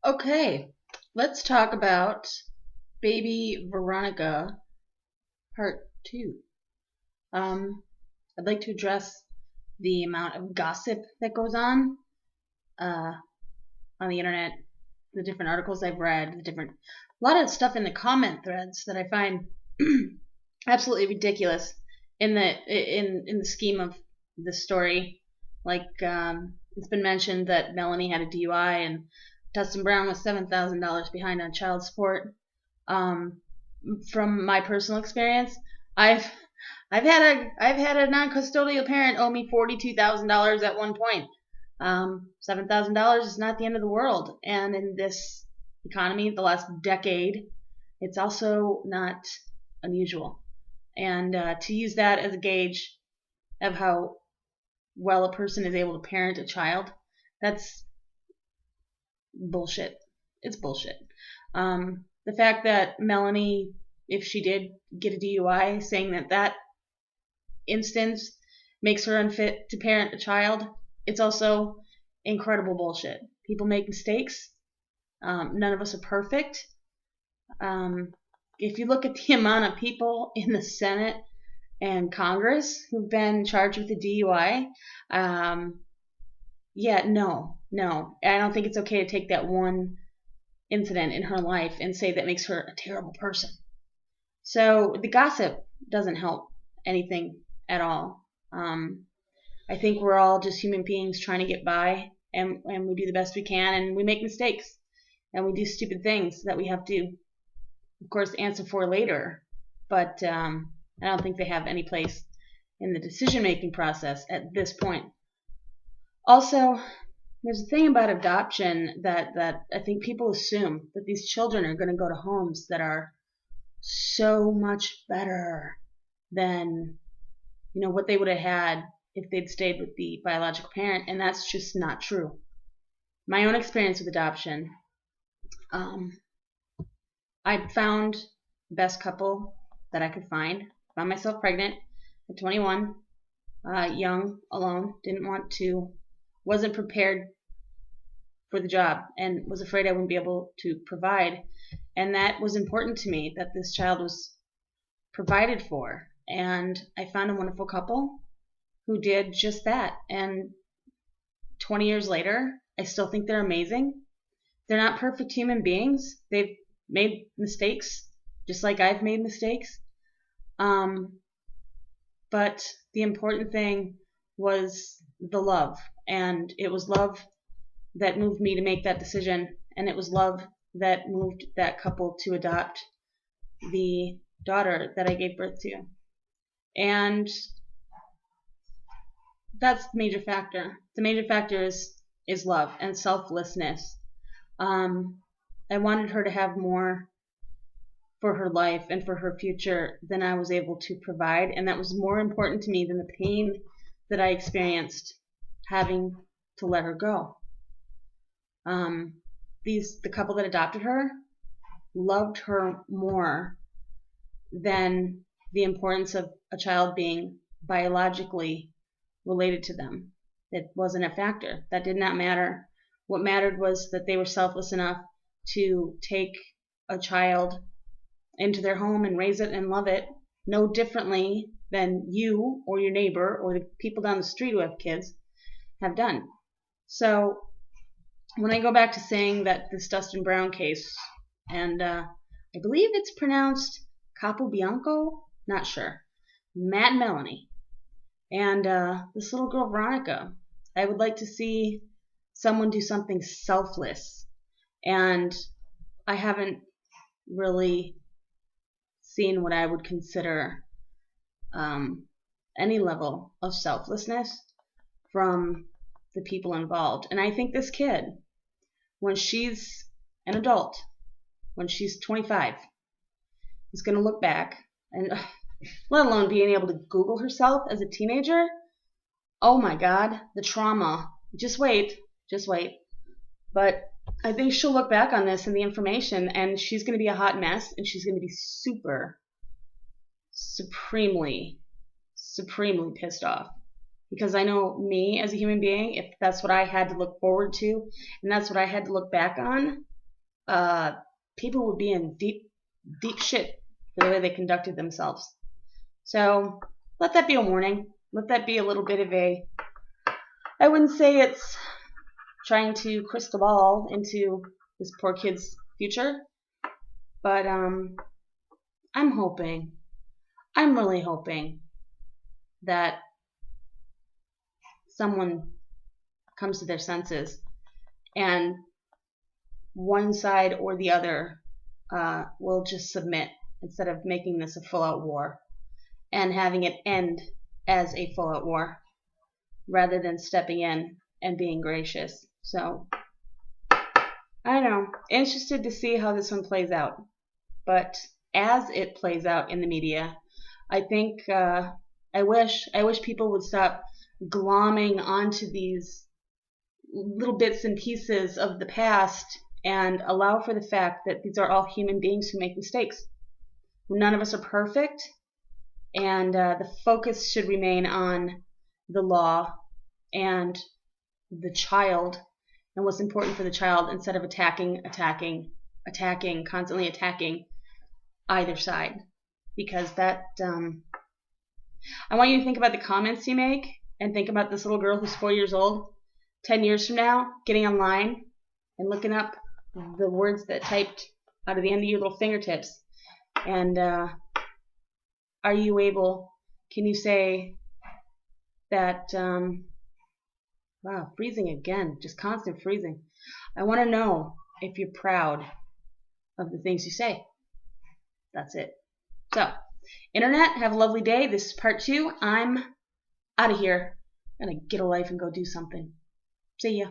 Okay, let's talk about baby Veronica part 2. Um, I'd like to address the amount of gossip that goes uh, on the internet, the different articles I've read, a lot of stuff in the comment threads that I find absolutely ridiculous in the scheme of the story. It's been mentioned that Melanie had a DUI and Dusten Brown was $7,000 behind on child support. Um, from my personal experience, I've I've had a non-custodial parent owe me $42,000 at one point. $7,000 is not the end of the world, and in this economy, the last decade, it's also not unusual. And to use that as a gauge of how well a person is able to parent a child, that's bullshit. It's bullshit. The fact that Melanie, if she did get a DUI, saying that instance makes her unfit to parent a child, it's also incredible bullshit. People make mistakes. None of us are perfect. If you look at the amount of people in the Senate and Congress who've been charged with a DUI, no. I don't think it's okay to take that one incident in her life and say that makes her a terrible person. So the gossip doesn't help anything at all. I think we're all just human beings trying to get by, and we do the best we can, and we make mistakes, and we do stupid things that we have to, of course, answer for later. But I don't think they have any place in the decision-making process at this point. Also, there's a thing about adoption that I think people assume that these children are going to go to homes that are so much better than what they would have had if they'd stayed with the biological parent, and that's just not true. My own experience with adoption, I found the best couple that I could find. Found myself pregnant at 21, young, alone, wasn't prepared for the job, and was afraid I wouldn't be able to provide. And that was important to me, that this child was provided for. And I found a wonderful couple who did just that. And 20 years later, I still think they're amazing. They're not perfect human beings. They've made mistakes, just like I've made mistakes. But the important thing was the love. And it was love that moved me to make that decision. And it was love that moved that couple to adopt the daughter that I gave birth to. And that's the major factor. The major factor is love and selflessness. I wanted her to have more for her life and for her future than I was able to provide, and that was more important to me than the pain that I experienced having to let her go. The couple that adopted her loved her more than the importance of a child being biologically related to them. It wasn't a factor. That did not matter. What mattered was that they were selfless enough to take a child into their home and raise it and love it no differently than you or your neighbor or the people down the street who have kids have done. So when I go back to saying that this Dusten Brown case, and I believe it's pronounced Capobianco, not sure, Matt and Melanie, and this little girl Veronica, I would like to see someone do something selfless. And I haven't really seen what I would consider any level of selflessness from the people involved. And I think this kid, when she's an adult, when she's 25, is going to look back, and let alone being able to Google herself as a teenager. Oh my God, the trauma. Just wait. But I think she'll look back on this and the information, and she's going to be a hot mess, and she's going to be supremely pissed off. Because I know me as a human being, if that's what I had to look forward to, and that's what I had to look back on, people would be in deep shit for the way they conducted themselves. So let that be a warning. Let that be a little bit of I wouldn't say it's trying to crystal ball into this poor kid's future, but I'm really hoping that someone comes to their senses and one side or the other will just submit instead of making this a full-out war and having it end as a full-out war rather than stepping in and being gracious. So, I don't know. Interested to see how this one plays out. But as it plays out in the media, I think I wish people would stop glomming onto these little bits and pieces of the past and allow for the fact that these are all human beings who make mistakes. None of us are perfect, and the focus should remain on the law and the child and what's important for the child instead of constantly attacking either side. Because that, I want you to think about the comments you make and think about this little girl who's 4 years old, 10 years from now, getting online and looking up the words that typed out of the end of your little fingertips. And can you say that, wow, freezing again, just constant freezing. I want to know if you're proud of the things you say. That's it. So, Internet, have a lovely day. This is part 2. I'm out of here. I'm going to get a life and go do something. See ya.